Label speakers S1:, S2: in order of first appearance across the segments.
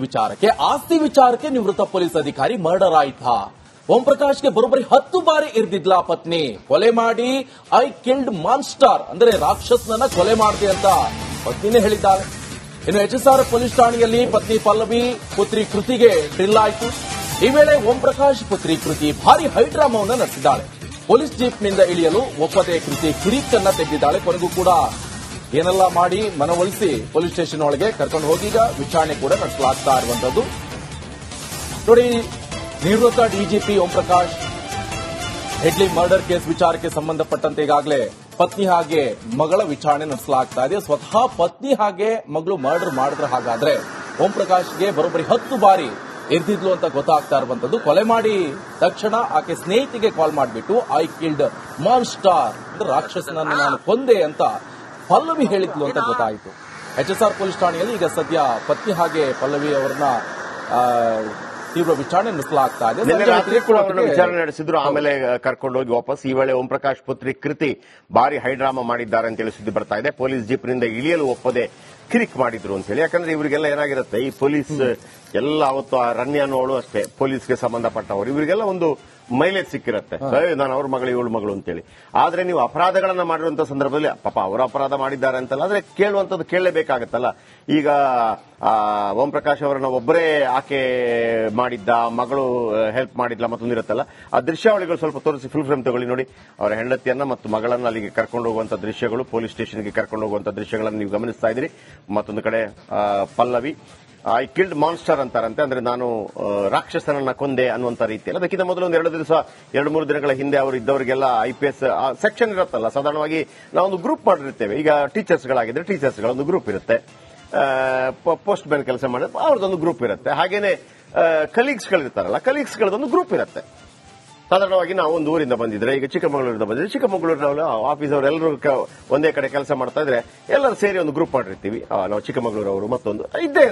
S1: ವಿಚಾರಕ್ಕೆ ಆಸ್ತಿ ವಿಚಾರಕ್ಕೆ ನಿವೃತ್ತ ಪೊಲೀಸ್ ಅಧಿಕಾರಿ ಮರ್ಡರ್ ಆಯ್ತಾ? ಓಂ ಪ್ರಕಾಶ್ಗೆ ಬರೋಬ್ಬರಿ 10 ಬಾರಿ ಇರ್ದಿದ್ಲ ಪತ್ನಿ. ಕೊಲೆ ಮಾಡಿ ಐ ಕಿಲ್ಡ್ ಮಾನ್ಸ್ಟರ್ ಅಂದ್ರೆ ರಾಕ್ಷಸನನ್ನ ಕೊಲೆ ಮಾಡಿದೆ ಅಂತ ಪತ್ನಿನೇ ಹೇಳಿದ್ದಾಳೆ. ಇನ್ನು HSR ಪೊಲೀಸ್ ಠಾಣೆಯಲ್ಲಿ ಪತ್ನಿ ಪಲ್ಲವಿ ಪುತ್ರಿ ಕೃತಿಗೆ ಡ್ರಿಲ್ ಆಯಿತು. ಈ ವೇಳೆ ಓಂ ಪ್ರಕಾಶ್ ಪುತ್ರಿ ಕೃತಿ ಭಾರಿ ಹೈಡ್ರಾಮವನ್ನು ನಡೆಸಿದ್ದಾಳೆ. ಪೊಲೀಸ್ ಜೀಪ್ನಿಂದ ಇಳಿಯಲು ಒಪ್ಪದೆ ಕೃತಿ ಕಿರಿಕನ್ನ ತೆಗೆದಿದ್ದಾಳೆ. ಕೊನೆಗೂ ಕೂಡ ಏನೆಲ್ಲ ಮಾಡಿ ಮನವೊಲಿಸಿ ಪೊಲೀಸ್ ಸ್ಟೇಷನ್ ಒಳಗೆ ಕರ್ಕೊಂಡು ಹೋಗೀಗ ವಿಚಾರಣೆ ಕೂಡ ನಡೆಸಲಾಗ್ತಾ ಇರುವಂತದ್ದು. ನೋಡಿ, ನಿವೃತ್ತ DGP Om Prakash Headley murder case ವಿಚಾರಕ್ಕೆ ಸಂಬಂಧಪಟ್ಟಂತೆ ಈಗಾಗಲೇ ಪತ್ನಿ ಹಾಗೆ ಮಗಳ ವಿಚಾರಣೆ ನಡೆಸಲಾಗ್ತಾ ಇದೆ. ಸ್ವತಃ ಪತ್ನಿ ಹಾಗೆ ಮಗಳು ಮರ್ಡರ್ ಮಾಡಿದ್ರೆ ಹಾಗಾದ್ರೆ ಓಂ ಪ್ರಕಾಶ್ಗೆ ಬರೋಬ್ಬರಿ 10 ಬಾರಿ ಇರ್ದಿದ್ಲು ಅಂತ ಗೊತ್ತಾಗ್ತಾ ಇರುವಂತದ್ದು. ಕೊಲೆ ಮಾಡಿ ತಕ್ಷಣ ಆಕೆ ಸ್ನೇಹಿತಿಗೆ ಕಾಲ್ ಮಾಡಿಬಿಟ್ಟು ಐ ಕಿಲ್ಡ್ ಮಾನ್ಸ್ಟರ್ ಅಂದ್ರೆ ರಾಕ್ಷಸನನ್ನು ನಾನು ಕೊಂದೆ ಅಂತ ಪಲ್ಲವಿ ಹೇಳಿದ್ಲು ಅಂತ ಗೊತ್ತಾಯಿತು. HSR ಪೊಲೀಸ್ ಠಾಣೆಯಲ್ಲಿ ಈಗ ಸದ್ಯ ಪತ್ನಿ ಹಾಗೆ ಪಲ್ಲವಿ ಅವರನ್ನ ತೀವ್ರ ವಿಚಾರಣೆ ನಡೆಸಲಾಗ್ತಾ ಇದೆ.
S2: ವಿಚಾರಣೆ ನಡೆಸಿದ್ರು, ಆಮೇಲೆ ಕರ್ಕೊಂಡು ಹೋಗಿ ವಾಪಸ್. ಈ ವೇಳೆ ಓಂ ಪ್ರಕಾಶ್ ಪುತ್ರಿ ಕೃತಿ ಭಾರಿ ಹೈಡ್ರಾಮಾ ಮಾಡಿದ್ದಾರೆ ಅಂತ ಹೇಳಿ ಸುದ್ದಿ ಬರ್ತಾ ಇದೆ. ಪೊಲೀಸ್ ಜೀಪ್ನಿಂದ ಇಳಿಯಲು ಒಪ್ಪದೆ ಕಿರಿಕ್ ಮಾಡಿದ್ರು ಅಂತ ಹೇಳಿ. ಯಾಕಂದ್ರೆ ಇವರಿಗೆಲ್ಲ ಏನಾಗಿರುತ್ತೆ, ಈ ಪೊಲೀಸ್ ಎಲ್ಲ ಅವತ್ತು ಆ ರನ್ಯ ಅನ್ನೋಳು ಅಷ್ಟೇ ಪೊಲೀಸ್ಗೆ ಸಂಬಂಧಪಟ್ಟವರು, ಇವರಿಗೆಲ್ಲ ಒಂದು ಮೈಲೇಜ್ ಸಿಕ್ಕಿರುತ್ತೆ, ನಾನು ಅವ್ರ ಮಗಳು ಇವಳು ಮಗಳು ಅಂತೇಳಿ. ಆದ್ರೆ ನೀವು ಅಪರಾಧಗಳನ್ನ ಮಾಡಿರುವಂತ ಸಂದರ್ಭದಲ್ಲಿ ಪಾಪ ಅವರು ಅಪರಾಧ ಮಾಡಿದ್ದಾರೆ ಅಂತಲ್ಲ, ಆದ್ರೆ ಕೇಳುವಂತದ್ದು ಕೇಳಲೇಬೇಕಾಗತ್ತಲ್ಲ. ಈಗ ಓಂ ಪ್ರಕಾಶ್ ಅವರನ್ನ ಒಬ್ಬರೇ ಆಕೆ ಮಾಡಿದ್ದ, ಮಗಳು ಹೆಲ್ಪ್ ಮಾಡಿದ್ಲ, ಮತ್ತೊಂದಿರುತ್ತಲ್ಲ ಆ ದೃಶ್ಯಾವಳಿಗಳು ಸ್ವಲ್ಪ ತೋರಿಸಿ ಫುಲ್ ಫ್ರೇಮ್ ತಗೊಳ್ಳಿ. ನೋಡಿ, ಅವರ ಹೆಂಡತಿಯನ್ನ ಮತ್ತು ಮಗಳನ್ನ ಅಲ್ಲಿಗೆ ಕರ್ಕೊಂಡು ಹೋಗುವಂತ ದೃಶ್ಯಗಳು, ಪೊಲೀಸ್ ಸ್ಟೇಷನ್ಗೆ ಕರ್ಕೊಂಡು ಹೋಗುವಂತ ದೃಶ್ಯಗಳನ್ನು ನೀವು ಗಮನಿಸ್ತಾ ಇದ್ದೀರಿ. ಮತ್ತೊಂದು ಕಡೆ ಪಲ್ಲವಿ ಐ ಕಿಲ್ಡ್ ಮಾನ್ಸ್ಟರ್ ಅಂತಾರಂತೆ, ಅಂದ್ರೆ ನಾನು ರಾಕ್ಷಸನನ್ನ ಕೊಂದೆ ಅನ್ನುವಂತ ರೀತಿಯಲ್ಲಿ. ಅದಕ್ಕಿಂತ ಮೊದಲು ಒಂದು 2-3 ದಿನಗಳ ಹಿಂದೆ ಅವರು ಇದ್ದವರಿಗೆಲ್ಲ IPS ಸೆಕ್ಷನ್ ಇರುತ್ತಲ್ಲ, ಸಾಧಾರಣವಾಗಿ ನಾವೊಂದು ಗ್ರೂಪ್ ಮಾಡಿರ್ತೇವೆ. ಈಗ ಟೀಚರ್ಸ್ಗಳಾಗಿದ್ರೆ ಟೀಚರ್ಸ್ಗಳ ಒಂದು ಗ್ರೂಪ್ ಇರುತ್ತೆ, ಪೋಸ್ಟ್ ಮ್ಯಾನ್ ಕೆಲಸ ಮಾಡಿದ್ರೆ ಅವ್ರದ್ದೊಂದು ಗ್ರೂಪ್ ಇರುತ್ತೆ, ಹಾಗೇನೆ ಕಲೀಗ್ಸ್ಗಳಿರ್ತಾರಲ್ಲ ಕಲೀಗ್ಸ್ಗಳದೊಂದು ಗ್ರೂಪ್ ಇರುತ್ತೆ. ಸಾಧಾರಣವಾಗಿ ನಾವು ಒಂದು ಊರಿಂದ ಬಂದಿದ್ರೆ, ಈಗ ಚಿಕ್ಕಮಗಳೂರಿಂದ ಬಂದಿದ್ರೆ, ಚಿಕ್ಕಮಗಳೂರಿನ ಆಫೀಸ್ ಅವರೆಲ್ಲರೂ ಒಂದೇ ಕಡೆ ಕೆಲಸ ಮಾಡ್ತಾ ಇದ್ರೆ ಎಲ್ಲರೂ ಸೇರಿ ಒಂದು ಗ್ರೂಪ್ ಮಾಡಿರ್ತೀವಿ. ನಾವು ಚಿಕ್ಕಮಗಳೂರವರು ಮತ್ತೊಂದು ಇದ್ದೇ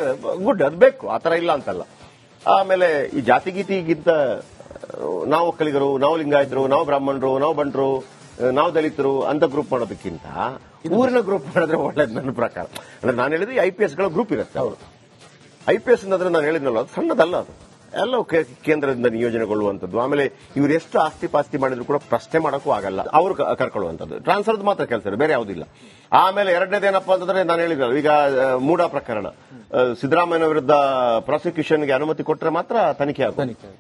S2: ಗುಡ್, ಅದು ಬೇಕು, ಆತರ ಇಲ್ಲ ಅಂತಲ್ಲ. ಆಮೇಲೆ ಈ ಜಾತಿಗೀತಿಗಿಂತ ನಾವು ಒಕ್ಕಲಿಗರು, ನಾವು ಲಿಂಗಾಯತರು, ನಾವು ಬ್ರಾಹ್ಮಣರು, ನಾವು ಬಂಟರು, ನಾವು ದಲಿತರು ಅಂತ ಗ್ರೂಪ್ ಮಾಡೋದಕ್ಕಿಂತ ಊರಿನ ಗ್ರೂಪ್ ಮಾಡಿದ್ರೆ ಒಳ್ಳೇದು ನನ್ನ ಪ್ರಕಾರ. ಅಂದ್ರೆ ನಾನು ಹೇಳಿದ್ರೆ IPS ಗಳ ಗ್ರೂಪ್ ಇರುತ್ತೆ. ಅವರು IPS ಅಂದ್ರೆ ನಾನು ಹೇಳಿದ್ನಲ್ಲ, ಅದು ಸಣ್ಣದಲ್ಲ, ಅದು ಎಲ್ಲ ಕೇಂದ್ರದಿಂದ ನಿಯೋಜನೆಗೊಳ್ಳುವಂಥದ್ದು. ಆಮೇಲೆ ಇವರು ಎಷ್ಟು ಆಸ್ತಿ ಪಾಸ್ತಿ ಮಾಡಿದ್ರು ಕೂಡ ಪ್ರಶ್ನೆ ಮಾಡೋಕ್ಕೂ ಆಗಲ್ಲ, ಅವರು ಕರ್ಕೊಳ್ಳುವಂಥದ್ದು. ಟ್ರಾನ್ಸ್ಫರ್ದು ಮಾತ್ರ ಕೆಲಸ, ಬೇರೆ ಯಾವುದಿಲ್ಲ. ಆಮೇಲೆ ಎರಡನೇದೇನಪ್ಪಾ ಅಂತಂದ್ರೆ ನಾನು ಹೇಳಿದ್ರು, ಈಗ ಮೂಡಾ ಪ್ರಕರಣ, ಸಿದ್ದರಾಮಯ್ಯ ವಿರುದ್ಧ ಪ್ರಾಸಿಕ್ಯೂಷನ್ಗೆ ಅನುಮತಿ ಕೊಟ್ಟರೆ ಮಾತ್ರ ತನಿಖೆ ಆಗುತ್ತೆ.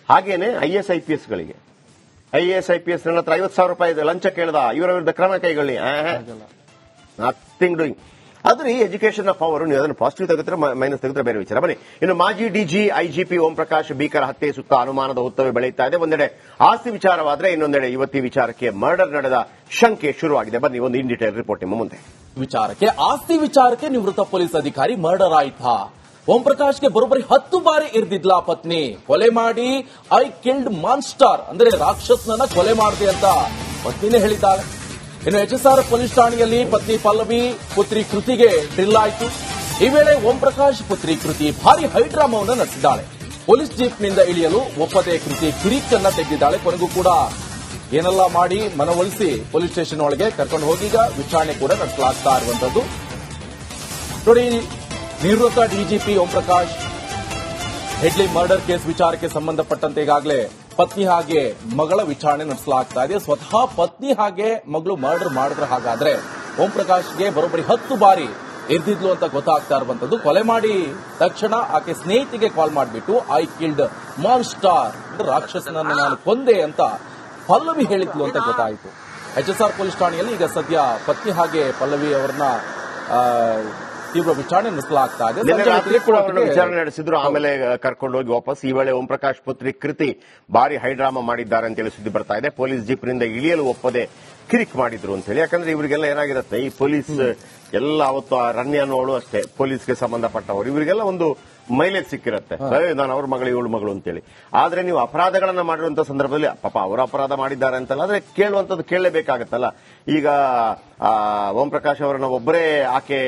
S2: ಹಾಗೇನೆ IAS IPS ಗಳಿಗೆ IPS ನನ್ನ ಹತ್ರ 50,000 ರೂಪಾಯಿ ಲಂಚ ಕೇಳಿದ, ಇವರ ವಿರುದ್ಧ ಕ್ರಮ ಕೈಗೊಳ್ಳಿ, ನಥಿಂಗ್ ಡೂಯಿಂಗ್. ಆದ್ರೆ ಈ ಎಜುಕೇಷನ್ ಪವರ್, ನೀವು ಅದನ್ನು ಪಾಸಿಟಿವ್ ತೆಗೆದ್ರೆ ಮೈನಸ್ ತೆಗೆದ್ರೆ ಬೇರೆ ವಿಚಾರ. ಬನ್ನಿ, ಇನ್ನು ಮಾಜಿ DG IGP ಓಂ ಪ್ರಕಾಶ್ ಭೀಕರ ಹತ್ಯೆ ಸುತ್ತ ಅನುಮಾನದ ಹುತ್ತವೇ ಬೆಳೆಯುತ್ತಾ ಇದೆ. ಒಂದೆಡೆ ಆಸ್ತಿ ವಿಚಾರವಾದ್ರೆ ಇನ್ನೊಂದೆಡೆ ಯುವತಿ ವಿಚಾರಕ್ಕೆ ಮರ್ಡರ್ ನಡೆದ ಶಂಕೆ ಶುರುವಾಗಿದೆ. ಬನ್ನಿ, ಒಂದು ಇನ್ ಡೀಟೇಲ್ ರಿಪೋರ್ಟ್ ನಿಮ್ಮ ಮುಂದೆ.
S1: ವಿಚಾರಕ್ಕೆ ಆಸ್ತಿ ವಿಚಾರಕ್ಕೆ ನಿವೃತ್ತ ಪೊಲೀಸ್ ಅಧಿಕಾರಿ ಮರ್ಡರ್ ಆಯ್ತಾ? ಓಂ ಪ್ರಕಾಶ್ಗೆ ಬರೋಬ್ಬರಿ 10 ಬಾರಿ ಇರ್ದಿದ್ಲ ಪತ್ನಿ. ಕೊಲೆ ಮಾಡಿ ಐ ಕಿಲ್ಡ್ ಮಾನ್ಸ್ಟರ್ ಅಂದ್ರೆ ರಾಕ್ಷಸನನ್ನ ಕೊಲೆ ಮಾಡಿದೆ ಅಂತ ಪತ್ನಿನೇ ಹೇಳಿದ್ದಾಳೆ. ಇನ್ನು HSR ಪೊಲೀಸ್ ಠಾಣೆಯಲ್ಲಿ ಪತ್ನಿ ಪಲ್ಲವಿ ಪುತ್ರಿ ಕೃತಿಗೆ ಡ್ರಿಲ್ ಆಯಿತು. ಈ ವೇಳೆ ಓಂ ಪ್ರಕಾಶ್ ಪುತ್ರಿ ಕೃತಿ ಭಾರಿ ಹೈಡ್ರಾಮವನ್ನು ನಡೆಸಿದ್ದಾಳೆ. ಪೊಲೀಸ್ ಜೀಪ್ನಿಂದ ಇಳಿಯಲು ಒಪ್ಪದೆ ಕೃತಿ ಕಿರಿಕನ್ನ ತೆಗೆದಿದ್ದಾಳೆ. ಕೊನೆಗೂ ಕೂಡ ಏನೆಲ್ಲ ಮಾಡಿ ಮನವೊಲಿಸಿ ಪೊಲೀಸ್ ಸ್ಟೇಷನ್ ಒಳಗೆ ಕರ್ಕೊಂಡು ಹೋಗೀಗ ವಿಚಾರಣೆ ಕೂಡ ನಡೆಸಲಾಗ್ತಾ ಇರುವಂತದ್ದು. ನೋಡಿ, ನಿವೃತ್ತ DGP Om Prakash Headley murder case ವಿಚಾರಕ್ಕೆ ಸಂಬಂಧಪಟ್ಟಂತೆ ಈಗಾಗಲೇ ಪತ್ನಿ ಹಾಗೆ ಮಗಳ ವಿಚಾರಣೆ ನಡೆಸಲಾಗ್ತಾ ಇದೆ. ಸ್ವತಃ ಪತ್ನಿ ಹಾಗೆ ಮಗಳು ಮರ್ಡರ್ ಮಾಡಿದ್ರೆ ಹಾಗಾದ್ರೆ ಓಂ ಪ್ರಕಾಶ್ಗೆ ಬರೋಬ್ಬರಿ 10 ಬಾರಿ ಇರ್ದಿದ್ಲು ಅಂತ ಗೊತ್ತಾಗ್ತಾ ಇರುವಂತದ್ದು. ಕೊಲೆ ಮಾಡಿ ತಕ್ಷಣ ಆಕೆ ಸ್ನೇಹಿತಿಗೆ ಕಾಲ್ ಮಾಡಿಬಿಟ್ಟು ಐ ಕಿಲ್ಡ್ ಮಾನ್ಸ್ಟರ್ ಅಂದ್ರೆ ರಾಕ್ಷಸನನ್ನು ನಾನು ಕೊಂದೆ ಅಂತ ಪಲ್ಲವಿ ಹೇಳಿದ್ಲು ಅಂತ ಗೊತ್ತಾಯಿತು. HSR ಪೊಲೀಸ್ ಠಾಣೆಯಲ್ಲಿ ಈಗ ಸದ್ಯ ಪತ್ನಿ ಹಾಗೆ ಪಲ್ಲವಿ ಅವರನ್ನ ತೀವ್ರ ವಿಚಾರಣೆ ನಡೆಸಲಾಗ್ತಾ ಇದೆ.
S2: ವಿಚಾರಣೆ ನಡೆಸಿದ್ರು, ಆಮೇಲೆ ಕರ್ಕೊಂಡು ಹೋಗಿ ವಾಪಸ್. ಈ ವೇಳೆ ಓಂ ಪ್ರಕಾಶ್ ಪುತ್ರಿ ಕೃತಿ ಭಾರಿ ಹೈಡ್ರಾಮಾ ಮಾಡಿದ್ದಾರೆ ಅಂತ ಹೇಳಿ ಸುದ್ದಿ ಬರ್ತಾ ಇದೆ. ಪೊಲೀಸ್ ಜೀಪ್ನಿಂದ ಇಳಿಯಲು ಒಪ್ಪದೆ ಕಿರಿಕ್ ಮಾಡಿದ್ರು ಅಂತ ಹೇಳಿ. ಯಾಕಂದ್ರೆ ಇವರಿಗೆಲ್ಲ ಏನಾಗಿರುತ್ತೆ, ಈ ಪೊಲೀಸ್ ಎಲ್ಲ ಅವತ್ತು ಆ ರನ್ಯ ಅನ್ನೋಳು ಅಷ್ಟೇ ಪೊಲೀಸ್ಗೆ ಸಂಬಂಧಪಟ್ಟವರು, ಇವರಿಗೆಲ್ಲ ಒಂದು ಮೈಲೇಜ್ ಸಿಕ್ಕಿರುತ್ತೆ, ನಾನು ಅವ್ರ ಮಗಳು ಇವಳು ಮಗಳು ಅಂತೇಳಿ. ಆದ್ರೆ ನೀವು ಅಪರಾಧಗಳನ್ನ ಮಾಡಿರುವಂತ ಸಂದರ್ಭದಲ್ಲಿ ಪಾಪ ಅವರು ಅಪರಾಧ ಮಾಡಿದ್ದಾರೆ ಅಂತಲ್ಲ, ಆದ್ರೆ ಕೇಳುವಂತದ್ದು ಕೇಳಲೇಬೇಕಾಗತ್ತಲ್ಲ. ಈಗ ಓಂ ಪ್ರಕಾಶ್ ಅವರನ್ನ ಒಬ್ಬರೇ ಆಕೆ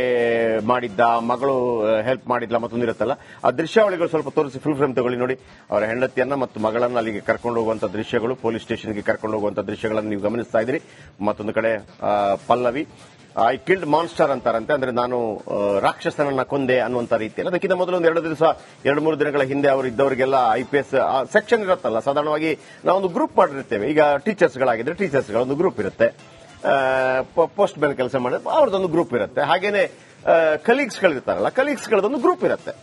S2: ಮಾಡಿದ್ದ, ಮಗಳು ಹೆಲ್ಪ್ ಮಾಡಿದ್ಲ, ಮತ್ತೊಂದಿರುತ್ತಲ್ಲ ಆ ದೃಶ್ಯಾವಳಿಗಳು ಸ್ವಲ್ಪ ತೋರಿಸಿ ಫುಲ್ ಫ್ರೇಮ್ ತಗೊಳ್ಳಿ. ನೋಡಿ, ಅವರ ಹೆಂಡತಿಯನ್ನ ಮತ್ತು ಮಗಳನ್ನ ಅಲ್ಲಿಗೆ ಕರ್ಕೊಂಡು ಹೋಗುವಂತ ದೃಶ್ಯಗಳು, ಪೊಲೀಸ್ ಸ್ಟೇಷನ್ಗೆ ಕರ್ಕೊಂಡು ಹೋಗುವಂತ ದೃಶ್ಯಗಳನ್ನು ನೀವು ಗಮನಿಸ್ತಾ ಇದ್ದೀರಿ. ಮತ್ತೊಂದು ಕಡೆ ಪಲ್ಲವಿ ಐ ಕಿಲ್ಡ್ ಮಾನ್ಸ್ಟರ್ ಅಂತಾರಂತೆ, ಅಂದ್ರೆ ನಾನು ರಾಕ್ಷಸನನ್ನ ಕೊಂದೆ ಅನ್ನುವಂತ ರೀತಿಯಲ್ಲಿ. ಅದಕ್ಕಿಂತ ಮೊದಲು ಒಂದು 2-3 ದಿನಗಳ ಹಿಂದೆ ಅವರು ಇದ್ದವರಿಗೆಲ್ಲ IPS ಸೆಕ್ಷನ್ ಇರುತ್ತಲ್ಲ, ಸಾಧಾರಣವಾಗಿ ನಾವೊಂದು ಗ್ರೂಪ್ ಮಾಡಿರ್ತೇವೆ. ಈಗ ಟೀಚರ್ಸ್ಗಳಾಗಿದ್ರೆ ಟೀಚರ್ಸ್ಗಳ ಒಂದು ಗ್ರೂಪ್ ಇರುತ್ತೆ, ಪೋಸ್ಟ್ ಮೇಲೆ ಕೆಲಸ ಮಾಡಿದ್ರೆ ಅವ್ರದ್ದೊಂದು ಗ್ರೂಪ್ ಇರುತ್ತೆ, ಹಾಗೇನೆ ಕಲೀಗ್ಸ್ಗಳಿರ್ತಾರಲ್ಲ ಕಲೀಗ್ಸ್ಗಳದೊಂದು ಗ್ರೂಪ್ ಇರುತ್ತೆ.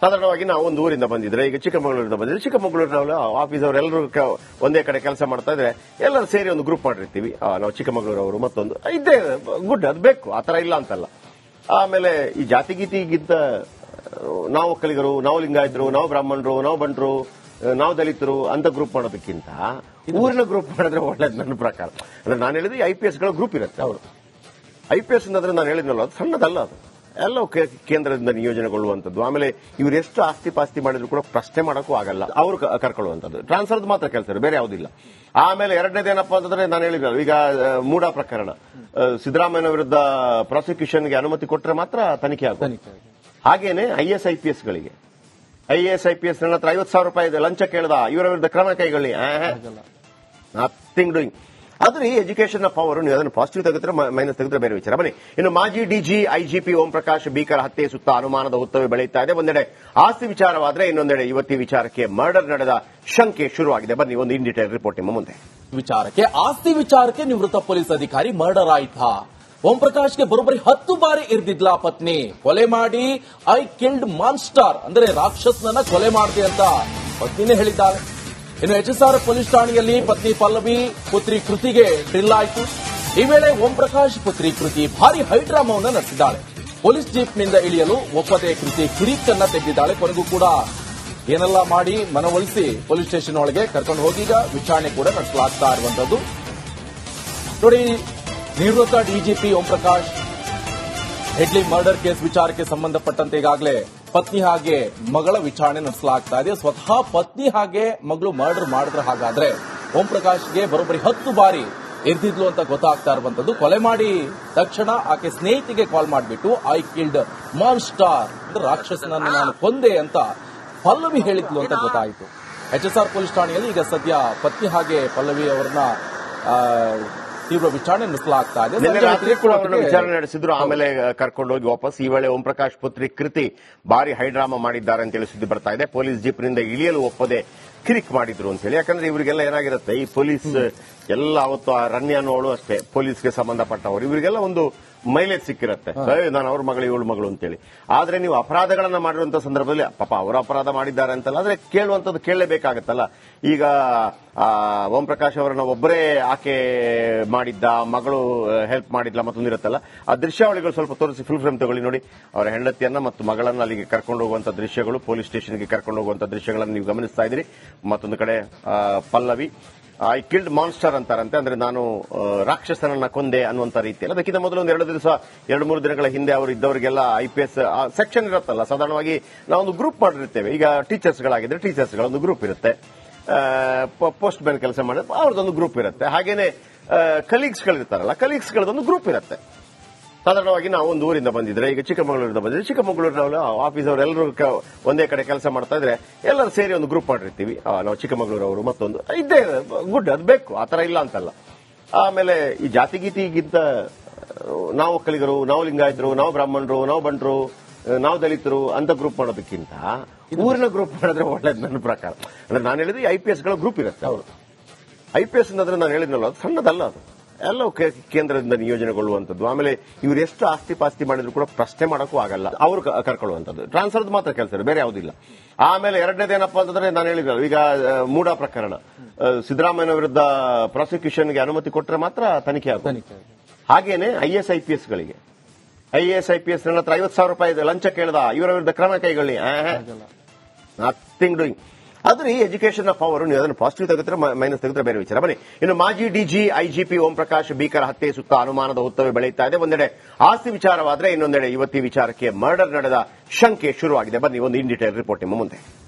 S2: ಸಾಧಾರಣವಾಗಿ ನಾವು ಒಂದು ಊರಿಂದ ಬಂದಿದ್ರೆ, ಈಗ ಚಿಕ್ಕಮಗಳೂರಿಂದ ಬಂದಿದ್ರೆ, ಚಿಕ್ಕಮಗಳೂರಿನ ಆಫೀಸ್ ಅವರೆಲ್ಲರೂ ಒಂದೇ ಕಡೆ ಕೆಲಸ ಮಾಡ್ತಾ ಇದ್ರೆ ಎಲ್ಲರೂ ಸೇರಿ ಒಂದು ಗ್ರೂಪ್ ಮಾಡಿರ್ತೀವಿ. ನಾವು ಚಿಕ್ಕಮಗಳೂರವರು ಮತ್ತೊಂದು ಇದ್ದೇ ಗುಡ್, ಅದು ಬೇಕು, ಆತರ ಇಲ್ಲ ಅಂತಲ್ಲ. ಆಮೇಲೆ ಈ ಜಾತಿ ಗೀತಿಗಿಂತ ನಾವು ಒಕ್ಕಲಿಗರು, ನಾವು ಲಿಂಗಾಯತರು, ನಾವು ಬ್ರಾಹ್ಮಣರು, ನಾವು ಬಂಟರು, ನಾವು ದಲಿತರು ಅಂತ ಗ್ರೂಪ್ ಮಾಡೋದಕ್ಕಿಂತ ಊರಿನ ಗ್ರೂಪ್ ಮಾಡಿದ್ರೆ ಒಳ್ಳೇದು ನನ್ನ ಪ್ರಕಾರ. ಅಂದ್ರೆ ನಾನು ಹೇಳಿದ್ರೆ IPS ಗಳ ಗ್ರೂಪ್ ಇರುತ್ತೆ. ಅವರು IPS ಅಂದ್ರೆ ನಾನು ಹೇಳಿದ್ನಲ್ಲ, ಅದು ಸಣ್ಣದಲ್ಲ, ಅದು ಎಲ್ಲ ಕೇಂದ್ರದಿಂದ ನಿಯೋಜನೆಗೊಳ್ಳುವಂಥದ್ದು. ಆಮೇಲೆ ಇವರು ಎಷ್ಟು ಆಸ್ತಿ ಪಾಸ್ತಿ ಮಾಡಿದ್ರು ಕೂಡ ಪ್ರಶ್ನೆ ಮಾಡೋಕ್ಕೂ ಆಗಲ್ಲ, ಅವರು ಕರ್ಕೊಳ್ಳುವಂಥದ್ದು. ಟ್ರಾನ್ಸ್ಫರ್ದು ಮಾತ್ರ ಕೆಲಸ, ಬೇರೆ ಯಾವುದಿಲ್ಲ. ಆಮೇಲೆ ಎರಡನೇದೇನಪ್ಪ ಅಂತಂದ್ರೆ ನಾನು ಹೇಳಿದ್ರಲ್ಲ, ಈಗ ಮೂಡಾ ಪ್ರಕರಣ, ಸಿದ್ದರಾಮಯ್ಯ ವಿರುದ್ಧ ಪ್ರಾಸಿಕ್ಯೂಷನ್ಗೆ ಅನುಮತಿ ಕೊಟ್ಟರೆ ಮಾತ್ರ ತನಿಖೆ ಆಗುತ್ತೆ. ಹಾಗೇನೆ IAS ಗಳಿಗೆ IAS ನನ್ನ ಹತ್ರ 50,000 ರೂಪಾಯಿ ಲಂಚ ಕೇಳ್ದ, ಇವರ ವಿರುದ್ಧ ಕ್ರಮ ಕೈಗೊಳ್ಳಿ, ನಥಿಂಗ್ ಡೂಯಿಂಗ್. ಆದ್ರೆ ಈ ಎಜುಕೇಷನ್ ಪವರ್, ನೀವು ಅದನ್ನು ಪಾಸಿಟಿವ್ ತೆಗೆದ್ರೆ ಮೈನಸ್ ತೆಗೆದ್ರೆ ಬೇರೆ ವಿಚಾರ. ಬನ್ನಿ, ಇನ್ನು ಮಾಜಿ DG IGP ಓಂ ಪ್ರಕಾಶ್ ಭೀಕರ ಹತ್ಯೆ ಸುತ್ತ ಅನುಮಾನದ ಹುತ್ತವೇ ಬೆಳೆಯುತ್ತಾ ಇದೆ. ಒಂದೆಡೆ ಆಸ್ತಿ ವಿಚಾರವಾದ್ರೆ ಇನ್ನೊಂದೆಡೆ ಯುವತಿ ವಿಚಾರಕ್ಕೆ ಮರ್ಡರ್ ನಡೆದ ಶಂಕೆ ಶುರುವಾಗಿದೆ. ಬನ್ನಿ, ಒಂದು ಇನ್ ಡೀಟೇಲ್ ರಿಪೋರ್ಟ್ ನಿಮ್ಮ ಮುಂದೆ.
S1: ಆಸ್ತಿ ವಿಚಾರಕ್ಕೆ ನಿವೃತ್ತ ಪೊಲೀಸ್ ಅಧಿಕಾರಿ ಮರ್ಡರ್ ಆಯ್ತಾ? ಓಂ ಪ್ರಕಾಶ್ಗೆ ಬರೋಬ್ಬರಿ 10 ಬಾರಿ ಇರ್ದಿದ್ಲ ಪತ್ನಿ. ಕೊಲೆ ಮಾಡಿ ಐ ಕಿಲ್ಡ್ ಮಾನ್ಸ್ಟರ್, ಅಂದ್ರೆ ರಾಕ್ಷಸನನ್ನ ಕೊಲೆ ಮಾಡಿದೆ ಅಂತ ಪತ್ನಿನೇ ಹೇಳಿದ್ದಾಳೆ. ಇನ್ನು HSR ಪೊಲೀಸ್ ಠಾಣೆಯಲ್ಲಿ ಪತ್ನಿ ಪಲ್ಲವಿ ಪುತ್ರಿ ಕೃತಿಗೆ ಡ್ರಿಲ್ ಆಯಿತು. ಈ ವೇಳೆ ಓಂ ಪ್ರಕಾಶ್ ಪುತ್ರಿ ಕೃತಿ ಭಾರಿ ಹೈಡ್ರಾಮವನ್ನು ನಡೆಸಿದ್ದಾಳೆ. ಪೊಲೀಸ್ ಜೀಪ್ನಿಂದ ಇಳಿಯಲು ಒಪ್ಪದೆ ಕೃತಿ ಕಿರೀಟನ್ನ ತೆಗೆದಿದ್ದಾಳೆ. ಕೊನೆಗೂ ಕೂಡ ಏನೆಲ್ಲ ಮಾಡಿ ಮನವೊಲಿಸಿ ಪೊಲೀಸ್ ಸ್ಟೇಷನ್ ಒಳಗೆ ಕರ್ಕೊಂಡು ಹೋಗೀಗ ವಿಚಾರಣೆ ಕೂಡ ನಡೆಸಲಾಗ್ತಾ ಇರುವಂತದ್ದು. ನೋಡಿ, ನಿವೃತ್ತ DGP Om Prakash Headley murder case ವಿಚಾರಕ್ಕೆ ಸಂಬಂಧಪಟ್ಟಂತೆ ಈಗಾಗಲೇ ಪತ್ನಿ ಹಾಗೆ ಮಗಳ ವಿಚಾರಣೆ ನಡೆಸಲಾಗ್ತಾ ಇದೆ. ಸ್ವತಃ ಪತ್ನಿ ಹಾಗೆ ಮಗಳು ಮರ್ಡರ್ ಮಾಡಿದ್ರೆ ಹಾಗಾದ್ರೆ ಓಂ ಪ್ರಕಾಶ್ಗೆ ಬರೋಬ್ಬರಿ 10 ಬಾರಿ ಇರ್ದಿದ್ಲು ಅಂತ ಗೊತ್ತಾಗ್ತಾ ಇರುವಂತದ್ದು. ಕೊಲೆ ಮಾಡಿ ತಕ್ಷಣ ಆಕೆ ಸ್ನೇಹಿತಿಗೆ ಕಾಲ್ ಮಾಡಿಬಿಟ್ಟು ಐ ಕಿಲ್ಡ್ ಮಾನ್ಸ್ಟರ್, ಅಂದ್ರೆ ರಾಕ್ಷಸನನ್ನು ನಾನು ಕೊಂದೆ ಅಂತ ಪಲ್ಲವಿ ಹೇಳಿದ್ಲು ಅಂತ ಗೊತ್ತಾಯಿತು. HSR ಪೊಲೀಸ್ ಠಾಣೆಯಲ್ಲಿ ಈಗ ಸದ್ಯ ಪತ್ನಿ ಹಾಗೆ ಪಲ್ಲವಿ ಅವರನ್ನ ತೀವ್ರ ವಿಚಾರಣೆ ನಡೆಸಲಾಗ್ತಾ ಇದೆ.
S2: ವಿಚಾರಣೆ ನಡೆಸಿದ್ರು, ಆಮೇಲೆ ಕರ್ಕೊಂಡೋಗಿ ವಾಪಸ್. ಈ ವೇಳೆ ಓಂ ಪ್ರಕಾಶ್ ಪುತ್ರಿ ಕೃತಿ ಭಾರಿ ಹೈಡ್ರಾಮಾ ಮಾಡಿದ್ದಾರೆ ಅಂತ ಹೇಳಿ ಸುದ್ದಿ ಬರ್ತಾ ಇದೆ. ಪೊಲೀಸ್ ಜೀಪ್ನಿಂದ ಇಳಿಯಲು ಒಪ್ಪದೆ ಕಿರಿಕ್ ಮಾಡಿದ್ರು ಅಂತ ಹೇಳಿ. ಯಾಕಂದ್ರೆ ಇವರಿಗೆಲ್ಲ ಏನಾಗಿರುತ್ತೆ, ಈ ಪೊಲೀಸ್ ಎಲ್ಲ ಅವತ್ತು ಆ ರನ್ಯ ಅನ್ನೋಳು ಅಷ್ಟೇ ಪೊಲೀಸ್ಗೆ ಸಂಬಂಧಪಟ್ಟವರು, ಇವರಿಗೆಲ್ಲ ಒಂದು ಮೈಲೇಜ್ ಸಿಕ್ಕಿರುತ್ತೆ, ನಾನು ಅವ್ರ ಮಗಳು ಇವಳು ಮಗಳು ಅಂತೇಳಿ. ಆದ್ರೆ ನೀವು ಅಪರಾಧಗಳನ್ನ ಮಾಡಿರುವಂತ ಸಂದರ್ಭದಲ್ಲಿ ಪಾಪ ಅವರು ಅಪರಾಧ ಮಾಡಿದ್ದಾರೆ ಅಂತಲ್ಲ, ಆದ್ರೆ ಕೇಳುವಂತದ್ದು ಕೇಳಲೇಬೇಕಾಗತ್ತಲ್ಲ. ಈಗ ಓಂ ಪ್ರಕಾಶ್ ಅವರನ್ನ ಒಬ್ಬರೇ ಆಕೆ ಮಾಡಿದ್ದ, ಮಗಳು ಹೆಲ್ಪ್ ಮಾಡಿದ್ಲ, ಮತ್ತೊಂದಿರುತ್ತಲ್ಲ, ಆ ದೃಶ್ಯಾವಳಿಗಳು ಸ್ವಲ್ಪ ತೋರಿಸಿ ಫುಲ್ ಫ್ರೇಮ್ ತಗೊಳ್ಳಿ. ನೋಡಿ, ಅವರ ಹೆಂಡತಿಯನ್ನ ಮತ್ತು ಮಗಳನ್ನ ಅಲ್ಲಿಗೆ ಕರ್ಕೊಂಡು ಹೋಗುವಂತ ದೃಶ್ಯಗಳು, ಪೊಲೀಸ್ ಸ್ಟೇಷನ್ಗೆ ಕರ್ಕೊಂಡು ಹೋಗುವಂತ ದೃಶ್ಯಗಳನ್ನು ನೀವು ಗಮನಿಸ್ತಾ ಇದ್ದೀರಿ. ಮತ್ತೊಂದು ಕಡೆ ಪಲ್ಲವಿ ಐ ಕಿಲ್ಡ್ ಮಾನ್ಸ್ಟರ್ ಅಂತಾರಂತೆ, ಅಂದ್ರೆ ನಾನು ರಾಕ್ಷಸನನ್ನ ಕೊಂದೆ ಅನ್ನುವಂತ ರೀತಿಯಲ್ಲಿ. ಅದಕ್ಕಿಂತ ಮೊದಲು ಒಂದು 2-3 ದಿನಗಳ ಹಿಂದೆ ಅವರು ಇದ್ದವರಿಗೆಲ್ಲ IPS ಸೆಕ್ಷನ್ ಇರುತ್ತಲ್ಲ, ಸಾಧಾರಣವಾಗಿ ನಾವೊಂದು ಗ್ರೂಪ್ ಮಾಡಿರ್ತೇವೆ. ಈಗ ಟೀಚರ್ಸ್ಗಳಾಗಿದ್ರೆ ಟೀಚರ್ಸ್ಗಳ ಒಂದು ಗ್ರೂಪ್ ಇರುತ್ತೆ, ಪೋಸ್ಟ್ ಮೇಲೆ ಕೆಲಸ ಮಾಡಿದ್ರೆ ಅವ್ರದ್ದೊಂದು ಗ್ರೂಪ್ ಇರುತ್ತೆ, ಹಾಗೇನೆ ಕಲೀಗ್ಸ್ಗಳಿರ್ತಾರಲ್ಲ ಕಲೀಗ್ಸ್ಗಳದೊಂದು ಗ್ರೂಪ್ ಇರುತ್ತೆ. ಸಾಧಾರಣವಾಗಿ ನಾವು ಒಂದು ಊರಿಂದ ಬಂದಿದ್ರೆ, ಈಗ ಚಿಕ್ಕಮಗಳೂರಿಂದ ಬಂದಿದ್ರೆ, ಚಿಕ್ಕಮಗಳೂರಿನ ಆಫೀಸ್ ಅವರೆಲ್ಲರೂ ಒಂದೇ ಕಡೆ ಕೆಲಸ ಮಾಡ್ತಾ ಇದ್ರೆ ಎಲ್ಲರೂ ಸೇರಿ ಒಂದು ಗ್ರೂಪ್ ಮಾಡಿರ್ತೀವಿ. ನಾವು ಚಿಕ್ಕಮಗಳೂರವರು ಮತ್ತೊಂದು ಇದ್ದೇ ಗುಡ್, ಅದು ಬೇಕು, ಆತರ ಇಲ್ಲ ಅಂತಲ್ಲ. ಆಮೇಲೆ ಈ ಜಾತಿ ಗೀತಿಗಿಂತ ನಾವು ಒಕ್ಕಲಿಗರು, ನಾವು ಲಿಂಗಾಯತರು, ನಾವು ಬ್ರಾಹ್ಮಣರು, ನಾವು ಬಂಟರು, ನಾವು ದಲಿತರು ಅಂತ ಗ್ರೂಪ್ ಮಾಡೋದಕ್ಕಿಂತ ಊರಿನ ಗ್ರೂಪ್ ಮಾಡಿದ್ರೆ ಒಳ್ಳೇದು ನನ್ನ ಪ್ರಕಾರ. ಅಂದ್ರೆ ನಾನು ಹೇಳಿದ್ರೆ IPS ಗಳ ಗ್ರೂಪ್ ಇರುತ್ತೆ. ಅವರು IPS ಅಂದ್ರೆ ನಾನು ಹೇಳಿದ್ನಲ್ಲ, ಅದು ಸಣ್ಣದಲ್ಲ, ಅದು ಎಲ್ಲ ಕೇಂದ್ರದಿಂದ ನಿಯೋಜನೆಗೊಳ್ಳುವಂಥದ್ದು. ಆಮೇಲೆ ಇವರು ಎಷ್ಟು ಆಸ್ತಿ ಪಾಸ್ತಿ ಮಾಡಿದ್ರು ಕೂಡ ಪ್ರಶ್ನೆ ಮಾಡೋಕ್ಕೂ ಆಗಲ್ಲ, ಅವರು ಕರ್ಕೊಳ್ಳುವಂಥದ್ದು. ಟ್ರಾನ್ಸ್ಫರ್ದು ಮಾತ್ರ ಕೆಲಸ, ಬೇರೆ ಯಾವುದಿಲ್ಲ. ಆಮೇಲೆ ಎರಡನೇದೇನಪ್ಪ ಅಂತಂದ್ರೆ ನಾನು ಹೇಳಿದ್ರಲ್ಲ, ಈಗ ಮೂಡಾ ಪ್ರಕರಣ, ಸಿದ್ದರಾಮಯ್ಯ ವಿರುದ್ಧ ಪ್ರಾಸಿಕ್ಯೂಷನ್ಗೆ ಅನುಮತಿ ಕೊಟ್ಟರೆ ಮಾತ್ರ ತನಿಖೆ ಆಗುತ್ತೆ. ಹಾಗೇನೆ IAS ಗಳಿಗೆ ನನ್ನ ಹತ್ರ 50,000 ರೂಪಾಯಿ ಲಂಚ ಕೇಳ್ದ, ಇವರ ವಿರುದ್ಧ ಕ್ರಮ ಕೈಗೊಳ್ಳಿ, ನಥಿಂಗ್ ಡೂಯಿಂಗ್. ಆದ್ರೆ ಈ ಎಜುಕೇಷನ್ ಪವರ್, ನೀವು ಅದನ್ನು ಪಾಸಿಟಿವ್ ತೆಗೆದ್ರೆ ಮೈನಸ್ ತೆಗೆದ್ರೆ ಬೇರೆ ವಿಚಾರ. ಬನ್ನಿ, ಇನ್ನು ಮಾಜಿ DG IGP ಓಂ ಪ್ರಕಾಶ್ ಭೀಕರ ಹತ್ಯೆ ಸುತ್ತ ಅನುಮಾನದ ಹುತ್ತವೇ ಬೆಳೆಯುತ್ತಾ ಇದೆ. ಒಂದೆಡೆ ಆಸ್ತಿ ವಿಚಾರವಾದ್ರೆ ಇನ್ನೊಂದೆಡೆ ಯುವತಿ ವಿಚಾರಕ್ಕೆ ಮರ್ಡರ್ ನಡೆದ ಶಂಕೆ ಶುರುವಾಗಿದೆ. ಬನ್ನಿ, ಒಂದು ಇನ್ ಡೀಟೇಲ್ ರಿಪೋರ್ಟ್ ನಿಮ್ಮ ಮುಂದೆ.